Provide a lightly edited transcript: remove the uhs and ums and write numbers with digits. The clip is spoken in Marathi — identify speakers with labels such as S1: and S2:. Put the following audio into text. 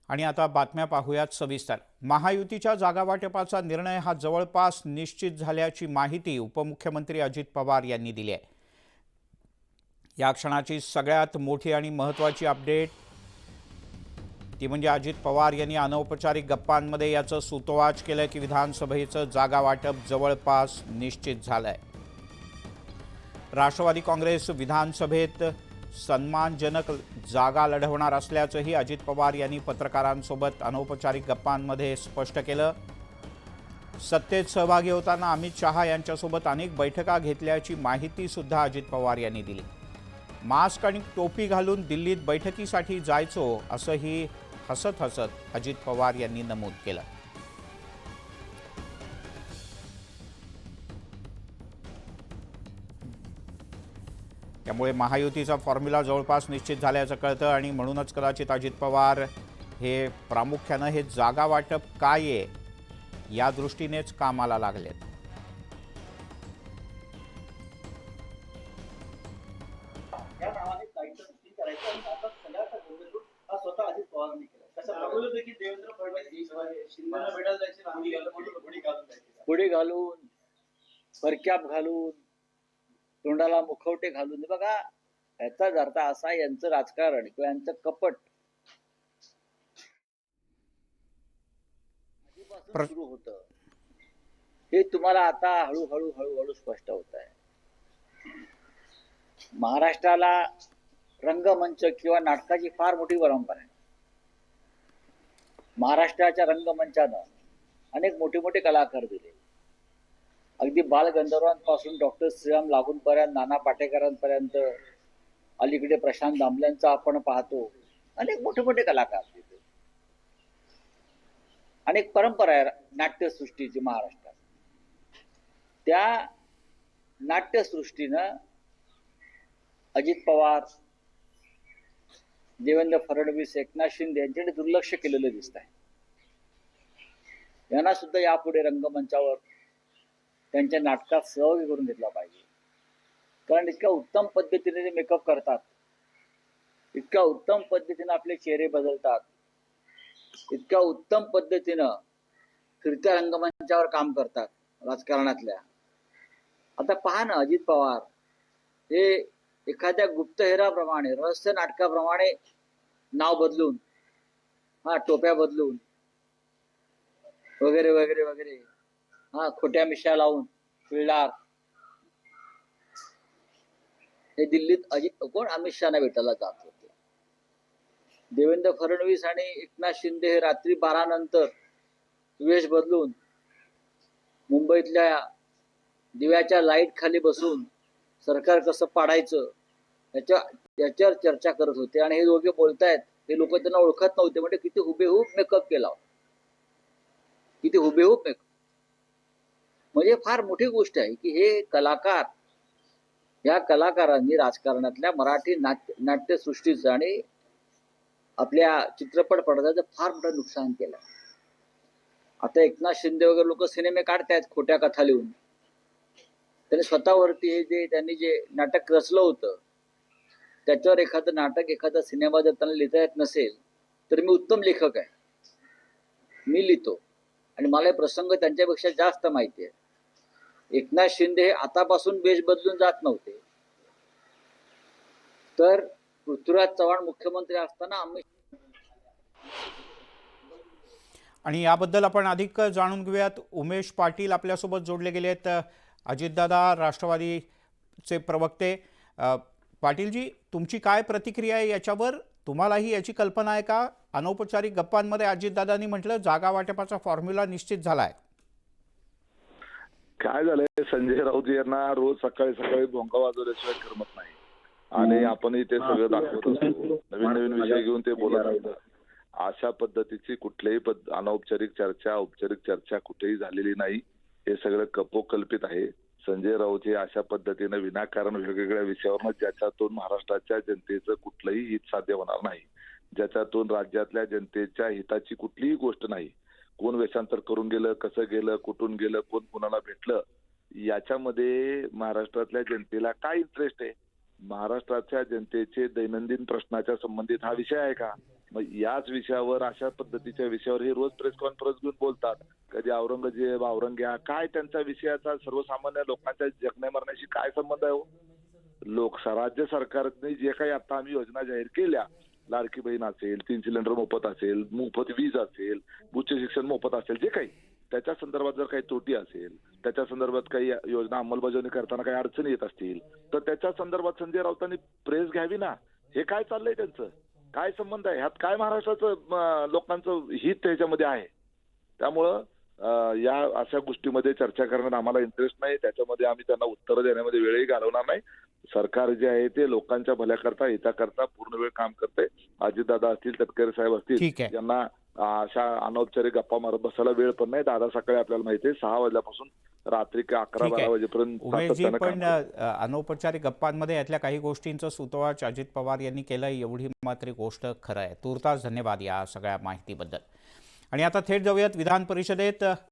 S1: आणि आता बातम्या पाहूयात सविस्तर। महायुतीच्या जागावाटपाचा निर्णय हा जवळपास निश्चित झाल्याची माहिती उपमुख्यमंत्री अजित पवार यांनी दिली आहे। या क्षणाची सगळ्यात मोठी आणि महत्त्वाची अपडेट ती म्हणजे अजित पवार यांनी अनौपचारिक गप्पांमध्ये याचं सूतोवाच केलं की विधानसभेचं जागावाटप जवळपास निश्चित झालंय। राष्ट्रवादी काँग्रेस विधानसभेत सन्मानजनक जागा लढवणार असल्याचंही अजित पवार यांनी पत्रकारांसोबत अनौपचारिक गप्पांमध्ये स्पष्ट केलं। सत्तेत सहभागी होताना अमित शहा यांच्यासोबत अनेक बैठका घेतल्याची माहिती सुद्धा अजित पवार यांनी दिली। मास्क आणि टोपी घालून दिल्लीत बैठकीसाठी जायचो असंही हसत हसत अजित पवार यांनी नमूद केलं। त्यामुळे महायुतीचा फॉर्म्युला जवळपास निश्चित झाल्याचं कळतं आणि म्हणूनच कदाचित अजित पवार हे प्रामुख्याने हे जागा वाटप काय आहे या दृष्टीनेच कामाला लागलेत।
S2: पुढे घालून परक्याप घालून तोंडाला मुखवटे घालून बघा याचाच अर्थ असा यांचं राजकारण किंवा यांचं कपट सुरू होतं हे तुम्हाला आता हळूहळू हळूहळू स्पष्ट होत आहे। महाराष्ट्राला रंगमंच किंवा नाटकाची फार मोठी परंपरा आहे। महाराष्ट्राच्या रंगमंचानं अनेक मोठे मोठे कलाकार दिले, अगदी बालगंधर्वांपासून डॉक्टर श्रीराम लागूंपर्यंत नाना पाटेकरांपर्यंत अलीकडे प्रशांत दामलेंचा आपण पाहतो। अनेक मोठे मोठे कलाकार दिले, अनेक परंपरा आहे नाट्यसृष्टीची महाराष्ट्रात। त्या नाट्यसृष्टीनं अजित पवार, देवेंद्र फडणवीस, एकनाथ शिंदे यांच्याकडे दुर्लक्ष केलेलं दिसत आहे। यांना सुद्धा यापुढे रंगमंचावर त्यांच्या नाटकात सहभागी करून घेतला पाहिजे, कारण इतक्या उत्तम पद्धतीने ते मेकअप करतात, इतक्या उत्तम पद्धतीने आपले चेहरे बदलतात, इतक्या उत्तम पद्धतीनं फिरत्या रंगमंचावर काम करतात राजकारणातल्या। आता पहा ना, अजित पवार हे एखाद्या गुप्तहेराप्रमाणे रहस्य नाटकाप्रमाणे नाव बदलून, टोप्या बदलून वगैरे वगैरे वगैरे, खोट्या मिशा लावून फिरणार, हे दिल्लीत अमित शहाना भेटायला जात होते। देवेंद्र फडणवीस आणि एकनाथ शिंदे हे रात्री 12 नंतर वेश बदलून मुंबईतल्या दिव्याच्या लाईट खाली बसून सरकार कसं पाडायचं याच्यावर चर्चा करत होते। आणि हे दोघे बोलतायत, हे लोक त्यांना ओळखत नव्हते, म्हणजे किती हुबेहूब मेकअप केला, किती हुबेहूब मेकअप। म्हणजे फार मोठी गोष्ट आहे की हे कलाकार, या कलाकारांनी राजकारणातल्या मराठी नाट्यसृष्टीचं आणि आपल्या चित्रपट पडद्याचं फार मोठं नुकसान केलं। आता एकनाथ शिंदे वगैरे लोक सिनेमे काढतायत खोट्या कथा लिहून। त्यांनी स्वतःवरती हे जे त्यांनी जे नाटक रचलं होतं त्याच्यावर एखादं नाटक, एखादा सिनेमा जर त्यांना लिहिता येत नसेल तर मी उत्तम लेखक आहे, मी लिहितो आणि मला हे प्रसंग त्यांच्यापेक्षा जास्त माहिती आहे। एकनाथ शिंदे हे आतापासून वेश बदलून जात नव्हते, तर पृथ्वीराज चव्हाण मुख्यमंत्री असताना
S1: आणि याबद्दल आपण अधिक जाणून घेऊयात। उमेश पाटील आपल्यासोबत जोडले गेले आहेत, अजितदादा राष्ट्रवादीचे प्रवक्ते। पाटीलजी, तुमची काय प्रतिक्रिया आहे याच्यावर? तुम्हालाही याची कल्पना आहे का? अनौपचारिक गप्पांमध्ये अजितदादांनी म्हटलं जागा वाटपाचा फॉर्म्युला निश्चित झालाय।
S3: काय झालंय, संजय राऊत यांना रोज सकाळी सकाळी भोंगा वाजवल्याशिवाय करमत नाही आणि आपणही ते सगळं दाखवत असतो, नवीन नवीन विषय घेऊन ते बोलत असतात। अशा पद्धतीची कुठल्याही अनौपचारिक चर्चा, औपचारिक चर्चा कुठेही झालेली नाही, हे सगळं कपोकल्पित आहे। संजय राऊत हे अशा पद्धतीने विनाकारण वेगवेगळ्या विषयावर ज्याच्यातून महाराष्ट्राच्या जनतेचं कुठलंही हित साध्य होणार नाही, ज्याच्यातून राज्यातल्या जनतेच्या हिताची कुठलीही गोष्ट नाही, कोण वेषांतर करून गेलं, कसं गेलं, कुठून गेलं, कोण कुणाला भेटलं, याच्यामध्ये महाराष्ट्रातल्या जनतेला काय इंटरेस्ट आहे? महाराष्ट्राच्या जनतेचे दैनंदिन प्रश्नाच्या संबंधित हा विषय आहे का? मग याच विषयावर, अशा पद्धतीच्या विषयावर हे रोज प्रेस कॉन्फरन्स घेऊन बोलतात. कधी औरंगजेब, औरंग्या, काय त्यांच्या विषयाचा सर्वसामान्य लोकांच्या जगण्या मरण्याशी काय संबंध आहे हो? राज्य सरकारने जे काही आता आम्ही योजना जाहीर केल्या, लाडकी बहीण असेल, 3 सिलेंडर मोफत असेल, मोफत वीज असेल, उच्च शिक्षण मोफत असेल, जे काही त्याच्या संदर्भात जर काही त्रुटी असेल, त्याच्या संदर्भात काही योजना अंमलबजावणी करताना काही अडचणी येत असतील, तर त्याच्या संदर्भात संजय राऊतांनी प्रेस घ्यावी ना. हे काय चाललंय त्यांचं? काय संबंध आहे? ह्यात काय महाराष्ट्राचं लोकांचं हित त्याच्यामध्ये आहे? त्यामुळं या अशा गोष्टीमध्ये चर्चा करण्यात आम्हाला इंटरेस्ट नाही. त्याच्यामध्ये आम्ही त्यांना उत्तरं देण्यामध्ये वेळही घालवणार नाही. सरकार जे आहे ते लोकांच्या भल्याकरता, हिताकरता पूर्ण वेळ काम करते. अजितदादा असतील, तटकरे साहेब असतील,
S1: ठीक आहे.
S3: यांना अशा अनौपचारिक गप्पा मारत बसायला वेळ पण नाही. दादा सकाळी आपल्याला माहिती आहे 6 वाजल्यापासून रात्री 11-12 वाजेपर्यंत
S1: उमेशजी,
S3: सातत्यानं काम
S1: पण
S3: करतात.
S1: अनौपचारिक गप्पांमध्ये यातल्या काही गोष्टींचं सुतवाच अजित पवार यांनी केलं, एवढी मात्र गोष्ट खरं आहे. तूर्तास धन्यवाद या सगळ्या माहितीबद्दल. आणि आता थेट जाऊयात विधान परिषदेत.